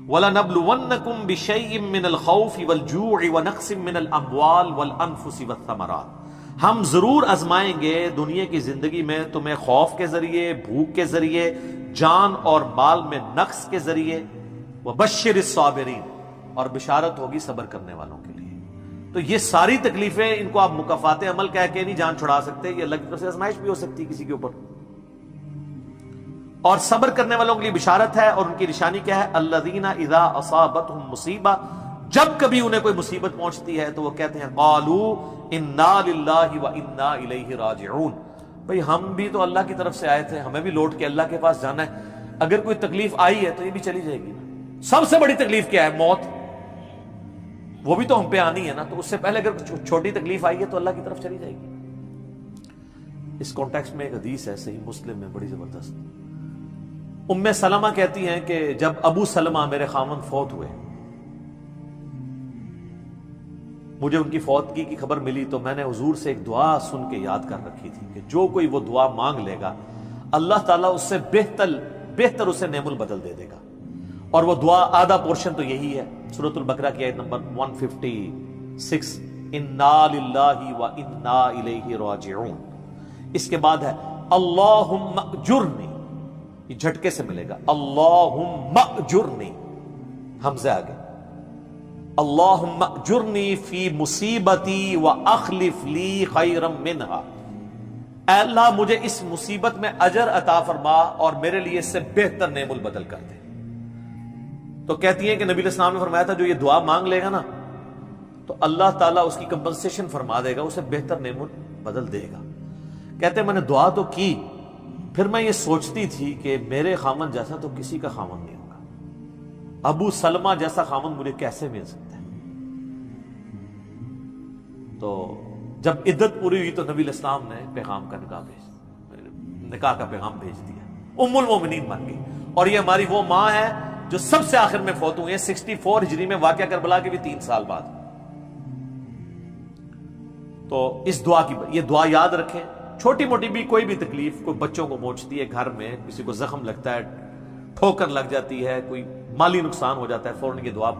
وَلَنَبْلُوَنَّكُمْ بِشَيْءٍ مِّنَ الْخَوْفِ وَالْجُوعِ وَنَقْصٍ مِّنَ الْأَمْوَالِ وَالْأَنفُسِ وَالثَّمَرَاتِ، ہم ضرور آزمائیں گے دنیا کی زندگی میں تمہیں خوف کے ذریعے، بھوک کے ذریعے، جان اور مال میں نقص کے ذریعے، وَبَشِّرِ الصَّابِرِينَ، اور بشارت ہوگی صبر کرنے والوں کے لیے۔ تو یہ ساری تکلیفیں، ان کو آپ مکافات عمل کہہ کے نہیں جان چھڑا سکتے، یہ اللہ کی طرف سے آزمائش بھی ہو سکتی ہے کسی کے اوپر۔ اور صبر کرنے والوں کے لیے بشارت ہے، اور ان کی نشانی کیا ہے؟ الذین اذا اصابتهم مصیبہ، جب کبھی انہیں کوئی مصیبت پہنچتی ہے تو وہ کہتے ہیں قالوا انا للہ وانا الیہ راجعون، بھئی ہم بھی تو اللہ کی طرف سے آئے تھے، ہمیں بھی لوٹ کے اللہ کے پاس جانا ہے، اگر کوئی تکلیف آئی ہے تو یہ بھی چلی جائے گی نا۔ سب سے بڑی تکلیف کیا ہے؟ موت، وہ بھی تو ہم پہ آنی ہے نا، تو اس سے پہلے اگر چھوٹی تکلیف آئی ہے تو اللہ کی طرف چلی جائے گی۔ اس کانٹیکسٹ میں ایک حدیث ہے صحیح مسلم میں بڑی زبردست، ام سلمہ کہتی ہیں کہ جب ابو سلمہ میرے خامن فوت ہوئے، مجھے ان کی فوتگی کی خبر ملی تو میں نے حضور سے ایک دعا سن کے یاد کر رکھی تھی کہ جو کوئی وہ دعا مانگ لے گا اللہ تعالیٰ اس سے بہتر اسے نعم البدل دے دے گا، اور وہ دعا آدھا پورشن تو یہی ہے، سورۃ البقرہ کی آیت نمبر 156، انا للہ وانا الیہ راجعون۔ اس کے بعد ہے اللہم اجرنی، یہ جھٹکے سے ملے گا، اللہم اجرنی، حمزہ آگے، اللہم اجرنی فی مصیبتی واخلف لی خیرا منہا، اے اللہ مجھے اس مصیبت میں اجر عطا فرما اور میرے لیے اس سے بہتر نعم البدل کر دے۔ تو کہتی ہیں کہ نبی علیہ السلام نے فرمایا تھا جو یہ دعا مانگ لے گا نا تو اللہ تعالیٰ اس کی کمپنسیشن فرما دے گا، اسے بہتر نعم البدل دے گا۔ کہتے ہیں میں نے دعا تو کی، پھر میں یہ سوچتی تھی کہ میرے خامن جیسا تو کسی کا خامن نہیں ہوگا، ابو سلمہ جیسا خامن مجھے کیسے مل سکتا ہے۔ تو جب عدت پوری ہوئی تو نبی علیہ السلام نے پیغام کا نکاح کا پیغام بھیج دیا، ام المومنین بن گئی، اور یہ ہماری وہ ماں ہے جو سب سے آخر میں فوت ہوئی ہیں 64 ہجری میں، واقعہ کربلا کے بھی 3 سال بعد۔ تو اس دعا کی یہ دعا یاد رکھیں، چھوٹی موٹی بھی کوئی بھی تکلیف، کوئی بچوں کو پہنچتی ہے گھر میں، کسی کو زخم لگتا ہے، ٹھوکر لگ جاتی ہے، کوئی مالی نقصان ہو جاتا ہے، فوراً یہ دعا۔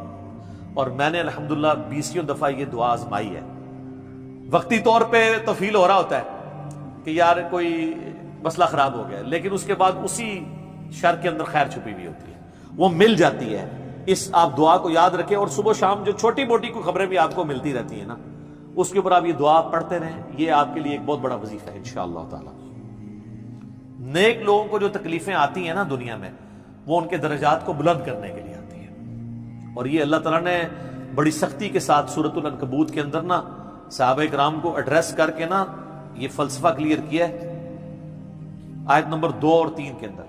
اور میں نے الحمدللہ 20 دفعہ یہ دعا آزمائی ہے۔ وقتی طور پہ تو فیل ہو رہا ہوتا ہے کہ یار کوئی مسئلہ خراب ہو گیا، لیکن اس کے بعد اسی شر کے اندر خیر چھپی ہوئی ہوتی ہے، وہ مل جاتی ہے۔ اس آپ دعا کو یاد رکھیں، اور صبح شام جو چھوٹی موٹی کوئی خبریں بھی آپ کو ملتی رہتی ہیں نا، اس کے اوپر آپ یہ دعا پڑھتے رہیں، یہ آپ کے لیے ایک بہت بڑا وظیفہ ہے انشاءاللہ تعالی۔ نیک لوگوں کو جو تکلیفیں آتی ہیں نا دنیا میں، وہ ان کے درجات کو بلند کرنے کے لیے آتی ہیں، اور یہ اللہ تعالیٰ نے بڑی سختی کے ساتھ سورۃ العنکبوت کے اندر نا صحابہ کرام کو ایڈریس کر کے نا یہ فلسفہ کلیئر کیا ہے، آیت نمبر 2 اور 3 کے اندر،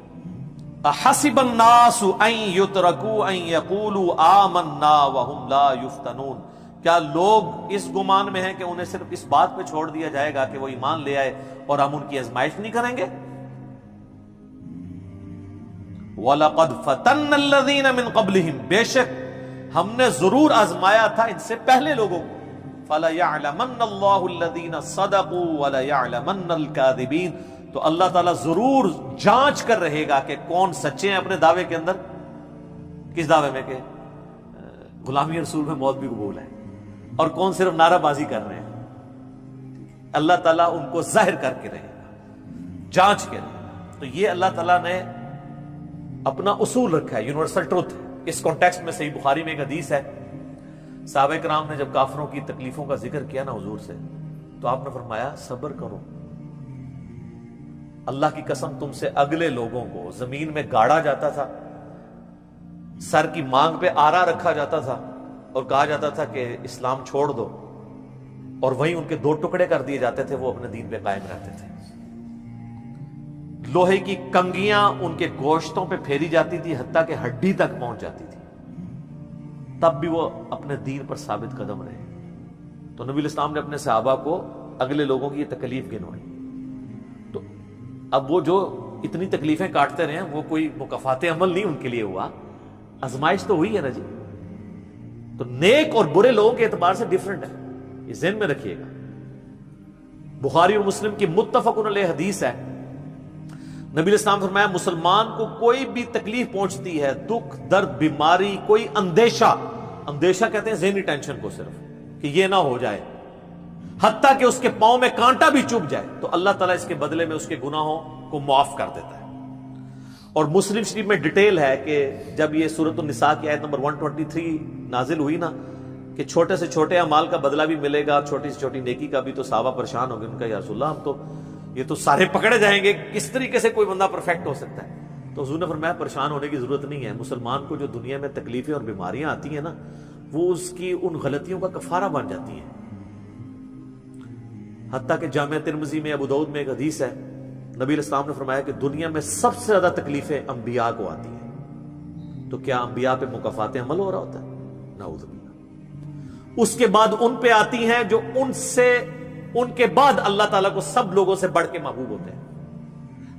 احسب الناس ان یترکوا ان یقولوا آمنا وهم لا یفتنون، کیا لوگ اس گمان میں ہیں کہ انہیں صرف اس بات پہ چھوڑ دیا جائے گا کہ وہ ایمان لے آئے اور ہم ان کی آزمائش نہیں کریں گے؟ وَلَقَدْ فَتَنَّ الَّذِينَ مِن قَبْلِهِمْ، بے شک ہم نے ضرور آزمایا تھا ان سے پہلے لوگوں کو، فَلَيَعْلَمَنَّ اللَّهُ الَّذِينَ صَدَقُوا وَلَيَعْلَمَنَّ الْكَاذِبِينَ، تو اللہ تعالیٰ ضرور جانچ کر رہے گا کہ کون سچے ہیں اپنے دعوے کے اندر، کس دعوے میں کہ غلامی رسول میں موت بھی قبول ہے، اور کون صرف نعرہ بازی کر رہے ہیں۔ اللہ تعالیٰ ان کو ظاہر کر کے رہے گا، جانچ کے رہے گا۔ تو یہ اللہ تعالیٰ نے اپنا اصول رکھا ہے، یونیورسل ٹروتھ ہے۔ اس کانٹیکسٹ میں صحیح بخاری میں ایک حدیث ہے، صحابہ کرام نے جب کافروں کی تکلیفوں کا ذکر کیا نا حضور سے، تو آپ نے فرمایا صبر کرو، اللہ کی قسم تم سے اگلے لوگوں کو زمین میں گاڑا جاتا تھا، سر کی مانگ پہ آرا رکھا جاتا تھا اور کہا جاتا تھا کہ اسلام چھوڑ دو، اور وہیں ان کے 2 ٹکڑے کر دیے جاتے تھے، وہ اپنے دین پہ قائم رہتے تھے۔ لوہے کی کنگیاں ان کے گوشتوں پہ پھیری جاتی تھی، حتیٰ کہ ہڈی تک پہنچ جاتی تھی، تب بھی وہ اپنے دین پر ثابت قدم رہے۔ تو نبی علیہ السلام نے اپنے صحابہ کو اگلے لوگوں کی یہ تکلیف گنوائی۔ تو اب وہ جو اتنی تکلیفیں کاٹتے رہے ہیں، وہ کوئی مکافات عمل نہیں ان کے لیے ہوا، آزمائش تو ہوئی ہے نا جی۔ تو نیک اور برے لوگوں کے اعتبار سے ڈیفرنٹ ہے، یہ ذہن میں رکھیے گا۔ بخاری اور مسلم کی متفق علیہ حدیث ہے، نبی علیہ السلام فرمایا مسلمان کو کوئی بھی تکلیف پہنچتی ہے، دکھ درد بیماری، کوئی اندیشہ کہتے ہیں ذہنی ٹینشن کو صرف، کہ یہ نہ ہو جائے، حتیٰ کہ اس کے پاؤں میں کانٹا بھی چبھ جائے، تو اللہ تعالیٰ اس کے بدلے میں اس کے گناہوں کو معاف کر دیتا ہے۔ اور مسلم شریف میں ڈیٹیل ہے کہ جب یہ سورۃ النساء کی آیت نمبر 123 نازل ہوئی نا، کہ چھوٹے سے چھوٹے اعمال کا بدلہ بھی ملے گا، چھوٹی سے چھوٹی نیکی کا بھی، تو صحابہ پریشان ہو گئے، ان کا یا رسول اللہ ہم تو یہ تو سارے پکڑے جائیں گے، کس طریقے سے کوئی بندہ پرفیکٹ ہو سکتا ہے؟ تو حضور نے فرمایا پریشان ہونے کی ضرورت نہیں ہے، مسلمان کو جو دنیا میں تکلیفیں اور بیماریاں آتی ہیں نا، وہ اس کی ان غلطیوں کا کفارہ بن جاتی ہیں۔ حتیٰ کہ جامعہ ترمذی میں، ابو داؤد میں ایک حدیث ہے، نبی علیہ السلام نے فرمایا کہ دنیا میں سب سے زیادہ تکلیفیں انبیاء کو آتی ہیں، تو کیا انبیاء پہ مکافات عمل ہو رہا ہوتا ہے؟ نعوذ باللہ۔ اس کے بعد ان پہ آتی ہیں جو ان کے بعد اللہ تعالیٰ کو سب لوگوں سے بڑھ کے محبوب ہوتے ہیں۔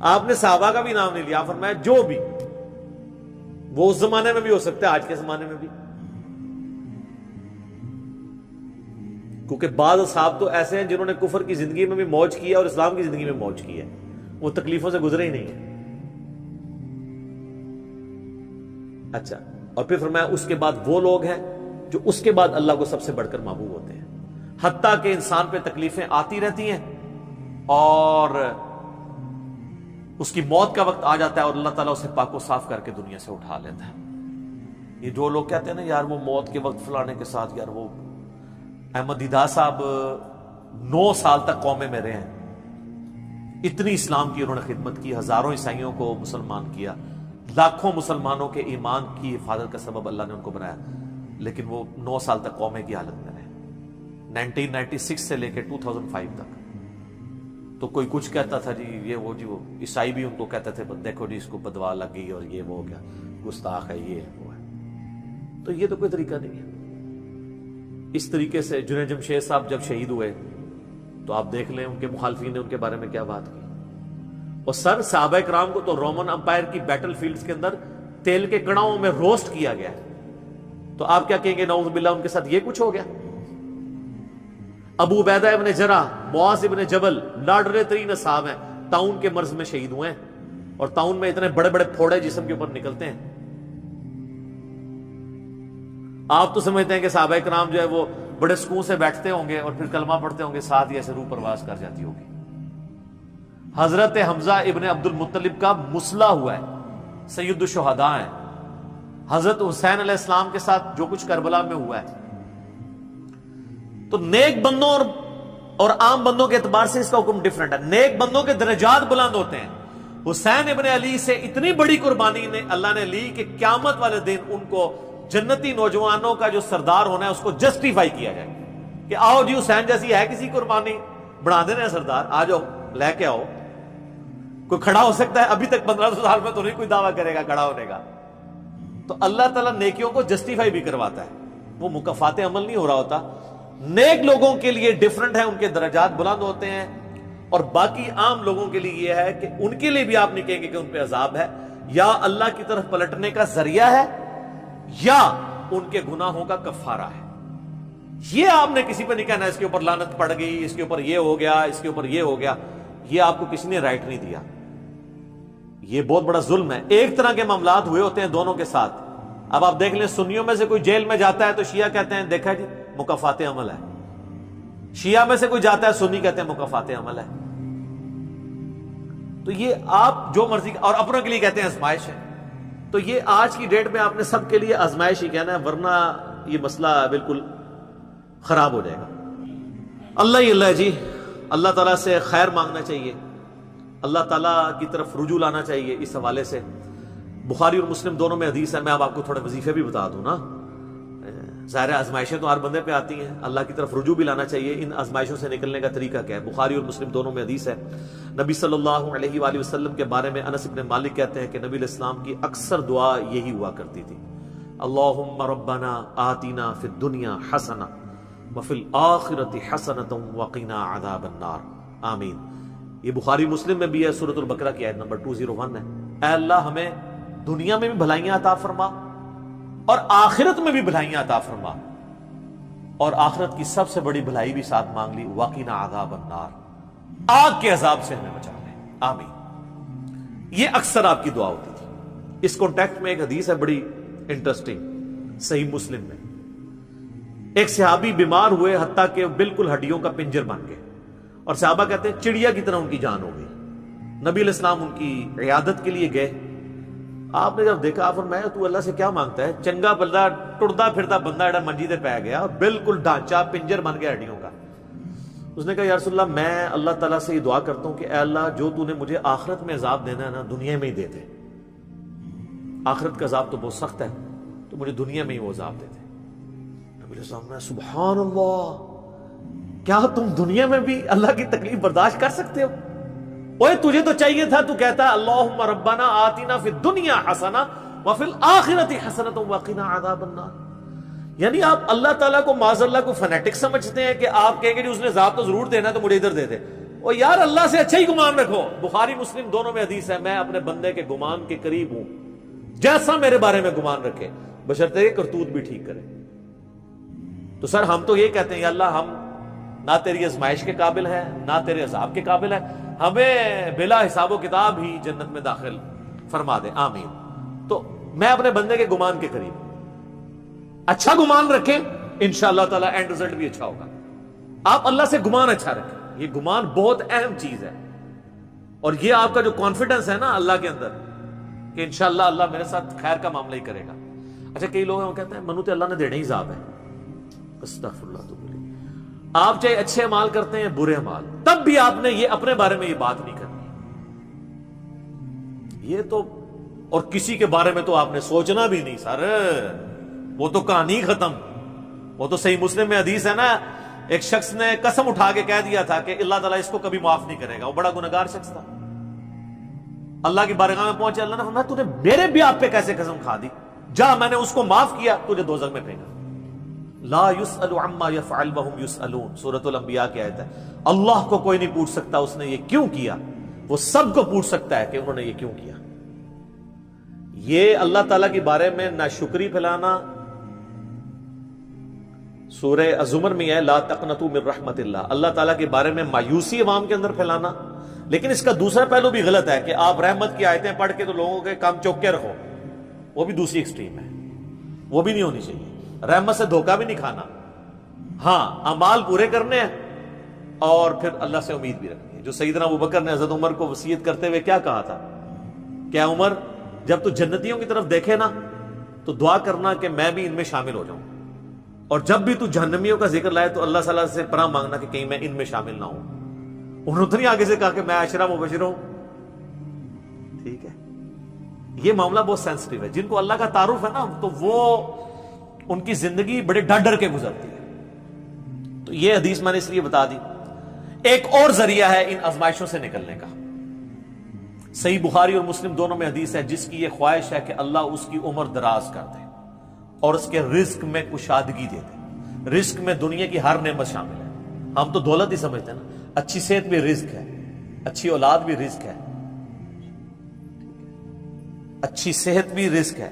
آپ نے صحابہ کا بھی نام نہیں لیا، فرمایا جو بھی، وہ اس زمانے میں بھی ہو سکتا ہے، آج کے زمانے میں بھی، کیونکہ بعض اصحاب تو ایسے ہیں جنہوں نے کفر کی زندگی میں بھی موج کی ہے اور اسلام کی زندگی میں موج کی ہے، وہ تکلیفوں سے گزرے ہی نہیں ہیں۔ اچھا، اور پھر فرمایا اس کے بعد وہ لوگ ہیں جو اس کے بعد اللہ کو سب سے بڑھ کر محبوب ہوتے ہیں، حتیٰ کہ انسان پہ تکلیفیں آتی رہتی ہیں اور اس کی موت کا وقت آ جاتا ہے اور اللہ تعالیٰ اسے پاک و صاف کر کے دنیا سے اٹھا لیتا ہے۔ یہ جو لوگ کہتے ہیں نا یار وہ موت کے وقت فلانے کے ساتھ، یار وہ احمد دیدہ صاحب 9 سال تک قومے میں رہے ہیں، اتنی اسلام کی انہوں نے خدمت کی، ہزاروں عیسائیوں کو مسلمان کیا، لاکھوں مسلمانوں کے ایمان کی حفاظت کا سبب اللہ نے ان کو بنایا، لیکن وہ 9 سال تک قومے کی حالت میں رہے، 1996 سے لے کے 2005 تک۔ تو کوئی کچھ کہتا تھا جی یہ وہ عیسائی بھی ان کو کہتے تھے دیکھو جی اس کو بدوا لگ گئی اور یہ وہ ہو گیا، گستاخ ہے، یہ وہ ہے۔ تو یہ تو کوئی طریقہ نہیں ہے۔ اس طریقے سے جنید جمشید صاحب جب شہید ہوئے تو آپ دیکھ لیں ان کے مخالفین نے ان کے بارے میں کیا بات کی، اور سر صحابہ کرام کو تو رومن امپائر کی بیٹل فیلڈز کے اندر تیل کے کڑاؤں میں روسٹ کیا گیا ہے، تو آپ کیا کہیں گے نعوذ باللہ ان کے ساتھ یہ کچھ ہو گیا؟ ابو عبیدہ ابن جرح، معاذ ابن جبل لاڈلے ترین اصحاب ہیں، طاعون کے مرض میں شہید ہوئے ہیں، اور طاعون میں اتنے بڑے بڑے پھوڑے جسم کے اوپر نکلتے ہیں۔ آپ تو سمجھتے ہیں کہ صحابہ کرام جو ہے وہ بڑے سکون سے بیٹھتے ہوں گے اور پھر کلمہ پڑھتے ہوں گے، ساتھ ہی ایسے روح پرواز کر جاتی ہوگی۔ حضرت حمزہ ابن عبد المطلب کا مسلح ہوا ہے، سید الشہداء ہیں۔ حضرت حسین علیہ السلام کے ساتھ جو کچھ کربلا میں ہوا ہے، تو نیک بندوں اور عام بندوں کے اعتبار سے اس کا حکم ڈیفرنٹ ہے۔ نیک بندوں کے درجات بلند ہوتے ہیں۔ حسین ابن علی سے اتنی بڑی قربانی نے اللہ نے لی کہ قیامت والے دن ان کو جنتی نوجوانوں کا جو سردار ہونا ہے اس کو جسٹیفائی کیا جائے کہ آؤ جی حسین جیسی ہے کسی قربانی، بنا دینا ہے سردار، آ جاؤ لے کے آؤ۔ کوئی کھڑا ہو سکتا ہے؟ ابھی تک 1500 سال میں تو نہیں کوئی دعویٰ کرے گا کھڑا ہونے کا۔ تو اللہ تعالیٰ نیکیوں کو جسٹیفائی بھی کرواتا ہے، وہ مکافات عمل نہیں ہو رہا ہوتا۔ نیک لوگوں کے لیے ڈیفرنٹ ہے، ان کے درجات بلند ہوتے ہیں، اور باقی عام لوگوں کے لیے یہ ہے کہ ان کے لیے بھی آپ نہیں کہیں گے کہ ان پہ عذاب ہے، یا اللہ کی طرف پلٹنے کا ذریعہ ہے یا ان کے گناہوں کا کفارہ ہے۔ یہ آپ نے کسی پہ نہیں کہنا اس کے اوپر لعنت پڑ گئی، اس کے اوپر یہ ہو گیا، اس کے اوپر یہ ہو گیا، یہ آپ کو کسی نے رائٹ نہیں دیا۔ یہ بہت بڑا ظلم ہے۔ ایک طرح کے معاملات ہوئے ہوتے ہیں دونوں کے ساتھ۔ اب آپ دیکھ لیں سنیوں میں سے کوئی جیل میں جاتا ہے تو شیعہ کہتے ہیں دیکھا جی مکافات عمل ہے، شیعہ میں سے کوئی جاتا ہے سنی کہتے ہیں مکافات عمل ہے۔ تو یہ آپ جو مرضی، اور اپنوں کے لیے کہتے ہیں آزمائش ہے۔ تو یہ آج کی ڈیٹ میں آپ نے سب کے لیے آزمائش ہی کہنا ہے، ورنہ یہ مسئلہ بالکل خراب ہو جائے گا۔ اللہ ہی اللہ جی، اللہ تعالیٰ سے خیر مانگنا چاہیے، اللہ تعالیٰ کی طرف رجوع لانا چاہیے۔ اس حوالے سے بخاری اور مسلم دونوں میں حدیث ہے، میں اب آپ کو تھوڑے وظیفے بھی بتا دوں نا۔ ظاہر آزمائشیں تو ہر بندے پہ آتی ہیں، اللہ کی طرف رجوع بھی لانا چاہیے۔ ان آزمائشوں سے نکلنے کا طریقہ کیا ہے؟ بخاری اور مسلم دونوں میں حدیث ہے، نبی صلی اللہ علیہ وآلہ وسلم کے بارے میں انس بن مالک کہتے ہیں کہ نبی علیہ السلام کی اکثر دعا یہی ہوا کرتی تھی، اللہم ربنا آتنا فی الدنیا حسنہ وفی الآخرۃ حسنۃ وقنا عذاب النار، آمین۔ یہ بخاری مسلم میں بھی ہے، سورۃ البقرہ کی آیت نمبر 201 ہے۔ اے اللہ ہمیں دنیا میں بھی بھلائیاں عطا فرما اور آخرت میں بھی بھلائیاں عطا فرما، اور آخرت کی سب سے بڑی بھلائی بھی ساتھ مانگ لی، وقنا عذاب النار، آگ کے عذاب سے ہمیں بچا لے، آمین۔ یہ اکثر آپ کی دعا ہوتی تھی. اس کانٹیکٹ میں ایک حدیث ہے بڑی انٹرسٹنگ صحیح مسلم میں. ایک صحابی بیمار ہوئے حتیٰ کہ بالکل ہڈیوں کا پنجر بن گئے, اور صحابہ کہتے ہیں چڑیا کی طرح ان کی جان ہو گئی. نبی علیہ السلام ان کی عیادت کے لیے گئے. آپ نے جب دیکھا, آپ فرمایا تو اللہ سے کیا مانگتا ہے؟ چنگا بندہ ٹردا پھردا بندہ ایڈا منجی دے پہ گیا, بالکل ڈھانچہ پنجر بن گیا ہڈیوں کا. اس نے کہا یا رسول اللہ میں اللہ تعالیٰ سے یہ دعا کرتا ہوں کہ اے اللہ جو تو نے مجھے آخرت میں عذاب دینا ہے نا, دنیا میں ہی دے دے. آخرت کا عذاب تو بہت سخت ہے, تو مجھے دنیا میں ہی وہ عذاب دے دے. نبی علیہ السلام نے سبحان اللہ, کیا تم دنیا میں بھی اللہ کی تکلیف برداشت کر سکتے ہو؟ اوے تجھے تو چاہیے تھا تو کہتا اللہم ربنا آتنا فی الدنیا حسنہ وفی الآخرۃ حسنۃ وقنا عذاب النار. یعنی آپ اللہ تعالیٰ کو معاذ اللہ کو فنیٹک سمجھتے ہیں کہ آپ کہیں گے اس نے عذاب تو ضرور دینا ہے تو مجھے ادھر دے دے. او یار اللہ سے اچھا ہی گمان رکھو. بخاری مسلم دونوں میں حدیث ہے, میں اپنے بندے کے گمان کے قریب ہوں جیسا میرے بارے میں گمان رکھے, بشرطے کرتوت بھی ٹھیک کرے. تو سر ہم تو یہ کہتے ہیں یا اللہ ہم نہ تیری آزمائش کے قابل ہیں نہ تیرے عذاب کے قابل ہیں, ہمیں بلا حساب و کتاب ہی جنت میں داخل فرما دے, آمین. تو میں اپنے بندے کے گمان کے قریب ہوں. اچھا گمان رکھیں, انشاءاللہ تعالی اینڈ رزلٹ بھی اچھا ہوگا. آپ اللہ سے گمان اچھا رکھیں, یہ گمان بہت اہم چیز ہے. اور یہ آپ کا جو کانفیڈنس ہے نا اللہ کے اندر کہ انشاءاللہ اللہ میرے ساتھ خیر کا معاملہ ہی کرے گا. اچھا کئی لوگ ہیں وہ کہتے ہیں منو تے اللہ نے دینے ہی عذاب ہے. استغفر اللہ تو بولی, آپ چاہے اچھے اعمال کرتے ہیں برے اعمال, تب بھی آپ نے یہ اپنے بارے میں یہ بات نہیں کرنی. یہ تو اور کسی کے بارے میں تو آپ نے سوچنا بھی نہیں سر, وہ تو کہانی ختم. وہ تو صحیح مسلم میں حدیث ہے نا, ایک شخص نے قسم اٹھا کے کہہ دیا تھا کہ اللہ تعالیٰ اس کو کبھی معاف نہیں کرے گا. وہ بڑا گنہگار شخص تھا. اللہ کی بارگاہ میں پہنچے, اللہ نے فرمایا تو نے میرے بھی آپ پہ کیسے قسم کھا دی؟ جا میں نے اس کو معاف کیا, تجھے دوزخ میں پھینکا. لا يسأل عما يفعل وهم يسألون, سورۃ الانبیاء کی آیت ہے. اللہ کو کوئی نہیں پوچھ سکتا اس نے یہ کیوں کیا, وہ سب کو پوچھ سکتا ہے کہ انہوں نے یہ کیوں کیا. یہ اللہ تعالیٰ کے بارے میں ناشکری پھیلانا سورہ الزمر میں ہے, لا تقنطوا من رحمت اللہ, اللہ تعالیٰ کے بارے میں مایوسی عوام کے اندر پھیلانا. لیکن اس کا دوسرا پہلو بھی غلط ہے کہ آپ رحمت کی آیتیں پڑھ کے تو لوگوں کے کام چوک کے رکھو, وہ بھی دوسری ایکسٹریم ہے, وہ بھی نہیں ہونی چاہیے. رحمت سے دھوکہ بھی نہیں کھانا, ہاں اعمال پورے کرنے ہیں اور پھر اللہ سے امید بھی رکھنی ہے. جو سیدنا ابوبکر نے حضرت عمر کو وصیت کرتے ہوئے کیا کہا تھا, کیا عمر جب تو جنتیوں کی طرف دیکھے نا تو دعا کرنا کہ میں بھی ان میں شامل ہو جاؤں, اور جب بھی تو جہنمیوں کا ذکر لائے تو اللہ صلی اللہ سے پناہ مانگنا کہ کہیں میں ان میں شامل نہ ہوں. انہوں نے آگے سے کہا کہ میں عشرہ مبشر ہوں. ٹھیک ہے, یہ معاملہ بہت سینسٹیو ہے. جن کو اللہ کا تعارف ہے نا تو وہ ان کی زندگی بڑے ڈر ڈر کے گزرتی ہے. تو یہ حدیث میں نے اس لیے بتا دی. ایک اور ذریعہ ہے ان آزمائشوں سے نکلنے کا. صحیح بخاری اور مسلم دونوں میں حدیث ہے جس کی یہ خواہش ہے کہ اللہ اس کی عمر دراز کر دے اور اس کے رزق میں کشادگی دے دے. رزق میں دنیا کی ہر نعمت شامل ہے. ہم تو دولت ہی سمجھتے ہیں نا, اچھی صحت بھی رزق ہے, اچھی اولاد بھی رزق ہے, اچھی صحت بھی رزق ہے,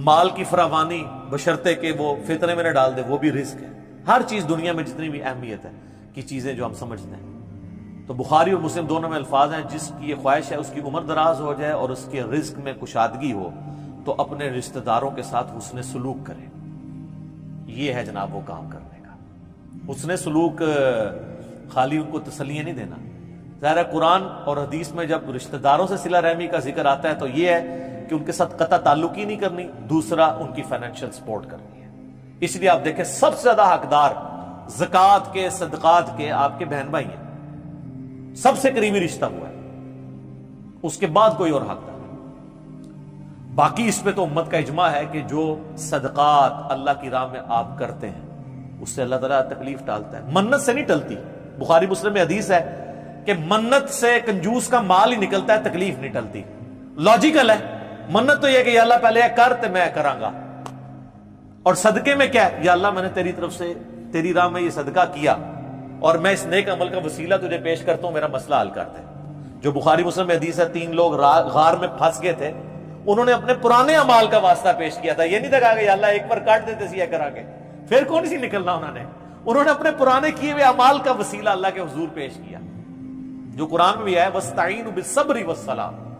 مال کی فراوانی بشرطے کہ وہ فتنے میں نہ ڈال دے وہ بھی رزق ہے. ہر چیز دنیا میں جتنی بھی اہمیت ہے کی چیزیں جو ہم سمجھتے ہیں. تو بخاری اور مسلم دونوں میں الفاظ ہیں جس کی یہ خواہش ہے اس کی عمر دراز ہو جائے اور اس کے رزق میں کشادگی ہو تو اپنے رشتہ داروں کے ساتھ حسن سلوک کرے. یہ ہے جناب وہ کام کرنے کا. حسن سلوک خالی ان کو تسلیاں نہیں دینا. ظاہر قرآن اور حدیث میں جب رشتہ داروں سے صلہ رحمی کا ذکر آتا ہے تو یہ ہے کہ ان کے ساتھ قطع تعلق ہی نہیں کرنی, دوسرا ان کی فائنینشیل سپورٹ کرنی ہے. اس لیے آپ دیکھیں سب سے زیادہ حقدار زکوٰۃ کے صدقات کے آپ کے بہن بھائی ہیں, سب سے قریبی رشتہ ہوا ہے, اس کے بعد کوئی اور حقدار. باقی اس پہ تو امت کا اجماع ہے کہ جو صدقات اللہ کی راہ میں آپ کرتے ہیں اس سے اللہ تعالیٰ تکلیف ٹالتا ہے. منت سے نہیں ٹلتی. بخاری مسلم میں حدیث ہے کہ منت سے کنجوس کا مال ہی نکلتا ہے, تکلیف نہیں ٹلتی. لاجیکل ہے. منت تو یہ کہ یا اللہ پہلے کر تے میں کراں گا, اور صدقے میں کیا ہے, یا اللہ میں نے تیری طرف سے تیری راہ میں یہ صدقہ کیا اور میں اس نیک عمل کا وسیلہ تجھے پیش کرتا ہوں, میرا مسئلہ حل کر دے. جو بخاری مسلم میں حدیث ہے 3 لوگ غار میں پھنس گئے تھے, انہوں نے اپنے پرانے اعمال کا واسطہ پیش کیا تھا. یہ نہیں تھا کہ یا اللہ ایک بار کاٹ دیتے سی کرا کے پھر کون سی نکلنا. انہوں نے اپنے پرانے کیے ہوئے اعمال کا وسیلہ اللہ کے حضور پیش کیا, جو قرآن میں بھی ہے وَاسْتَعِينُوا بِالصَّبْرِ وَالصَّلَاةِ.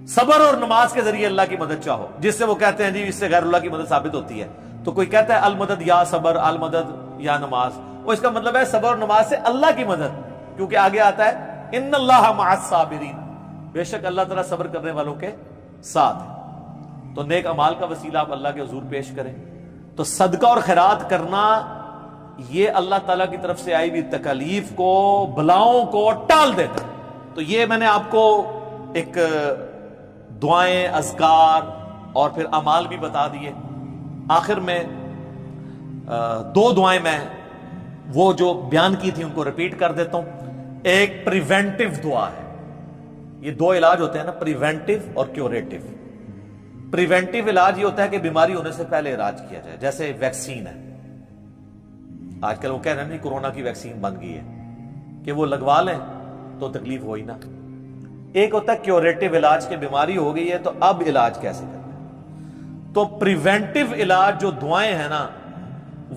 صبر اور نماز کے ذریعے اللہ کی مدد چاہو، جس سے وہ کہتے ہیں جی اس سے غیر اللہ کی مدد ثابت ہوتی ہے، تو کوئی کہتا ہے المدد یا صبر، المدد یا نماز، وہ اس کا مطلب ہے صبر اور نماز سے اللہ کی مدد، کیونکہ آگے آتا ہے ان اللہ مع الصابرین، بے شک اللہ تعالیٰ صبر کرنے والوں کے ساتھ ہے۔ تو نیک اعمال کا وسیلہ آپ اللہ کے حضور پیش کریں، تو صدقہ اور خیرات کرنا یہ اللہ تعالیٰ کی طرف سے آئی ہوئی تکالیف کو، بلاؤں کو ٹال دیتا ہے۔ تو یہ میں نے آپ کو ایک دعائیں، اذکار اور پھر اعمال بھی بتا دیے۔ آخر میں دو دعائیں میں وہ جو بیان کی تھی ان کو ریپیٹ کر دیتا ہوں۔ ایک پریونٹیو دعا ہے، یہ دو علاج ہوتے ہیں نا، پریونٹیو اور کیوریٹیو۔ پریونٹیو علاج یہ ہوتا ہے کہ بیماری ہونے سے پہلے علاج کیا جائے، جیسے ویکسین ہے، آج کل وہ کہہ رہے ہیں نہیں کورونا کی ویکسین بن گئی ہے کہ وہ لگوا لیں تو تکلیف ہوئی نہ۔ ایک ہوتا ہے کیوریٹیو علاج کہ بیماری ہو گئی ہے تو اب علاج کیسے کرنا ہے۔ تو پریونٹیو علاج جو دعائیں ہیں نا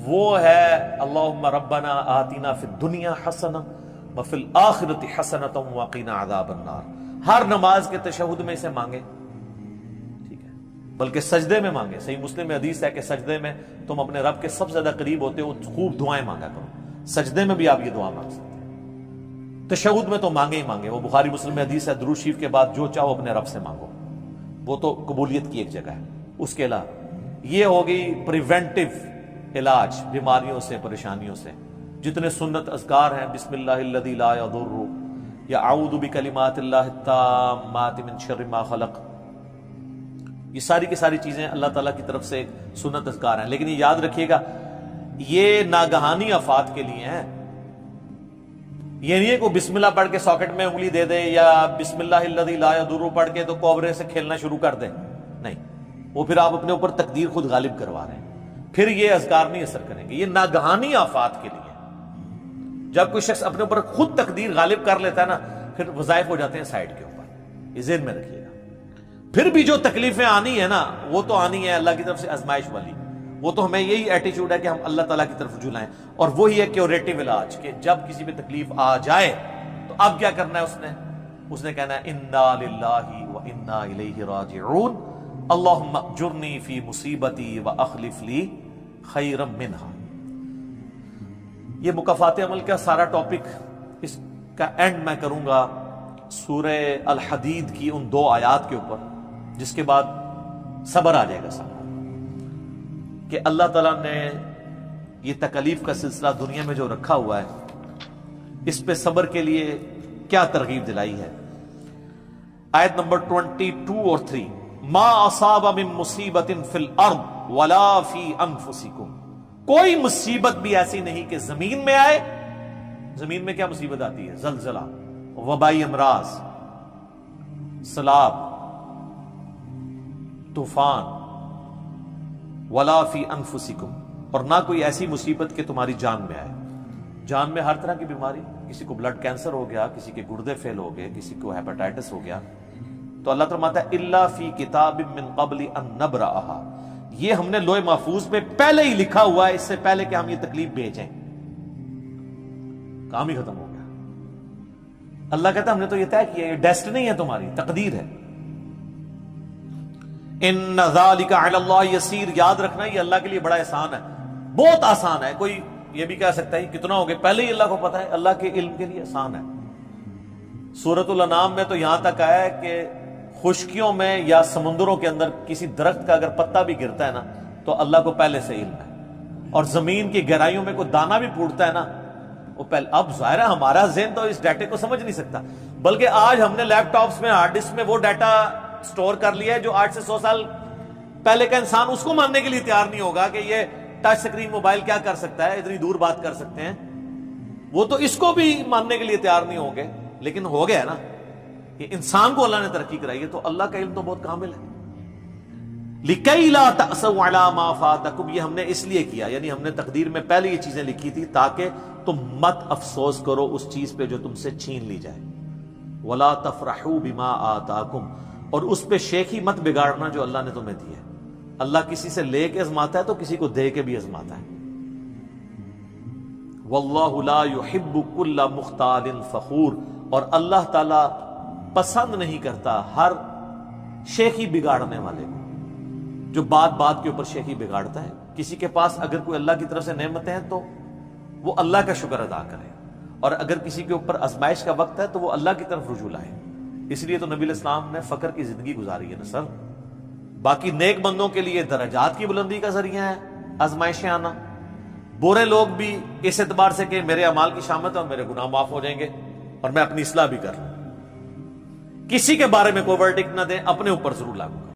وہ ہے اللہم ربنا آتنا فی الدنیا حسنہ وفی الآخرۃ حسنۃ وقنا عذاب النار۔ ہر نماز کے تشہد میں اسے مانگے، ٹھیک ہے، بلکہ سجدے میں مانگے۔ صحیح مسلم میں حدیث ہے کہ سجدے میں تم اپنے رب کے سب سے زیادہ قریب ہوتے ہو، خوب دعائیں مانگا کرو۔ سجدے میں بھی آپ یہ دعا مانگ سکتے ہیں، تشہد میں تو مانگے ہی مانگے۔ وہ بخاری مسلم میں حدیث ہے درود شریف کے بعد جو چاہو اپنے رب سے مانگو، وہ تو قبولیت کی ایک جگہ ہے۔ اس کے علاوہ یہ ہوگی پریونٹیو علاج بیماریوں سے، پریشانیوں سے۔ جتنے سنت اذکار ہیں، بسم اللہ الذی لا یضر، یا اعوذ بکلمات اللہ التامات من شر ما خلق، یہ ساری کی ساری چیزیں اللہ تعالیٰ کی طرف سے ایک سنت اذکار ہیں۔ لیکن یہ یاد رکھیے گا یہ ناگہانی آفات کے لیے ہیں، یہ نہیں ہے کہ بسم اللہ پڑھ کے ساکٹ میں انگلی دے دے، یا بسم اللہ الذی لا یضر پڑھ کے تو کوبرے سے کھیلنا شروع کر دے، نہیں، وہ پھر آپ اپنے اوپر تقدیر خود غالب کروا رہے ہیں، پھر یہ اذکار نہیں اثر کریں گے۔ یہ ناگہانی آفات کے لیے، جب کوئی شخص اپنے اوپر خود تقدیر غالب کر لیتا ہے نا، پھر وظائف ہو جاتے ہیں سائڈ کے اوپر، یہ ذہن میں رکھیے گا۔ پھر بھی جو تکلیفیں آنی ہے نا وہ تو آنی ہے اللہ کی طرف سے آزمائش والی، وہ تو ہمیں یہی ایٹیچیوڈ ہے کہ ہم اللہ تعالیٰ کی طرف رجوع لائیں، اور وہی ہے کیوریٹیو علاج کہ جب کسی پہ تکلیف آ جائے تو اب کیا کرنا ہے، اس نے کہنا ہے انا للہ و انا الیہ راجعون، اللہم اجرنی فی مصیبتی و اخلف لی خیرا منہا۔ یہ مکافات عمل کا سارا ٹاپک، اس کا اینڈ میں کروں گا سورہ الحدید کی ان دو آیات کے اوپر، جس کے بعد صبر آ جائے گا سامنے، کہ اللہ تعالیٰ نے یہ تکلیف کا سلسلہ دنیا میں جو رکھا ہوا ہے اس پہ صبر کے لیے کیا ترغیب دلائی ہے۔ آیت نمبر 22 اور 3، ما اصاب من مصیبت فی الارض ولا فی انفسکم، کوئی مصیبت بھی ایسی نہیں کہ زمین میں آئے۔ زمین میں کیا مصیبت آتی ہے؟ زلزلہ، وبائی امراض، سیلاب، طوفان، ولا فی انفسکم، اور نہ کوئی ایسی مصیبت کہ تمہاری جان میں آئے۔ جان میں ہر طرح کی بیماری، کسی کو بلڈ کینسر ہو گیا، کسی کے گردے فیل ہو گئے، کسی کو ہیپاٹائٹس ہو گیا، تو اللہ تعالیٰ فرماتا ہے الا فی کتاب من قبل ان نبرأھا، یہ ہم نے لوح محفوظ میں پہلے ہی لکھا ہوا ہے، اس سے پہلے کہ ہم یہ تکلیف بھیجیں۔ کام ہی ختم ہو گیا۔ اللہ کہتا ہے ہم نے تو یہ طے کیا، یہ ڈیسٹنی ہے تمہاری، تقدیر ہے۔ ان ذالک علی اللہ یسیر، یاد رکھنا یہ اللہ کے لیے بڑا آسان ہے، بہت آسان ہے۔ کوئی یہ بھی کہہ سکتا ہے کتنا ہو گیا، پہلے ہی اللہ کو پتا ہے، اللہ کے علم کے لیے آسان ہے۔ سورۃ الانعام میں تو یہاں تک آیا ہے کہ خشکیوں میں یا سمندروں کے اندر کسی درخت کا اگر پتا بھی گرتا ہے نا تو اللہ کو پہلے سے علم ہے، اور زمین کی گہرائیوں میں کوئی دانہ بھی پھوٹتا ہے نا وہ پہلے۔ اب ظاہر ہے ہمارا ذہن تو اس ڈیٹے کو سمجھ نہیں سکتا، بلکہ آج ہم نے لیپ ٹاپس میں، ہارڈ ڈسک میں وہ ڈیٹا سٹور کر لیا ہے جو 8 سے 100 سال پہلے کا انسان اس کو ماننے کے لیے تیار نہیں ہوگا کہ یہ ٹچ سکرین موبائل کیا کر سکتا ہے، اتنی دور بات کر سکتے ہیں، وہ تو اس کو بھی ماننے کے لیے تیار نہیں ہوں گے۔ لیکن ہو گیا نا کہ انسان کو اللہ نے ترقی کرائی ہے، تو اللہ کا علم تو بہت کامل ہے۔ لِكَيْ لَا تَأْسَوْا عَلَىٰ مَا فَاتَكُمْ، یہ ہم نے اس لیے کیا، یعنی ہم نے تقدیر میں پہلے یہ چیزیں لکھی تھی تاکہ تم مت افسوس کرو اس چیز پہ جو تم سے چھین لی جائے۔ وَلَا تَفْرَحُوا بِمَا آتَاكُمْ، اور اس پہ شیخی مت بگاڑنا جو اللہ نے تمہیں دی ہے۔ اللہ کسی سے لے کے ازماتا ہے تو کسی کو دے کے بھی ازماتا ہے۔ وَاللَّهُ لَا يُحِبُّ كُلَّ مُخْتَالٍ فَخُورٍ، اور اللہ تعالی پسند نہیں کرتا ہر شیخی بگاڑنے والے کو، جو بات بات کے اوپر شیخی بگاڑتا ہے. کسی کے پاس اگر کوئی اللہ کی طرف سے نعمتیں ہیں تو وہ اللہ کا شکر ادا کرے، اور اگر کسی کے اوپر آزمائش کا وقت ہے تو وہ اللہ کی طرف رجوع لائے. اس لیے تو نبی علیہ السلام نے فقر کی زندگی گزاری ہے نا سر. باقی نیک بندوں کے لیے درجات کی بلندی کا ذریعہ ہے آزمائشیں آنا. برے لوگ بھی اس اعتبار سے کہ میرے اعمال کی شامت ہے اور میرے گناہ معاف ہو جائیں گے اور میں اپنی اصلاح بھی کر لوں. کسی کے بارے میں کوئی ورڈکٹ نہ دیں، اپنے اوپر ضرور لاگو کریں.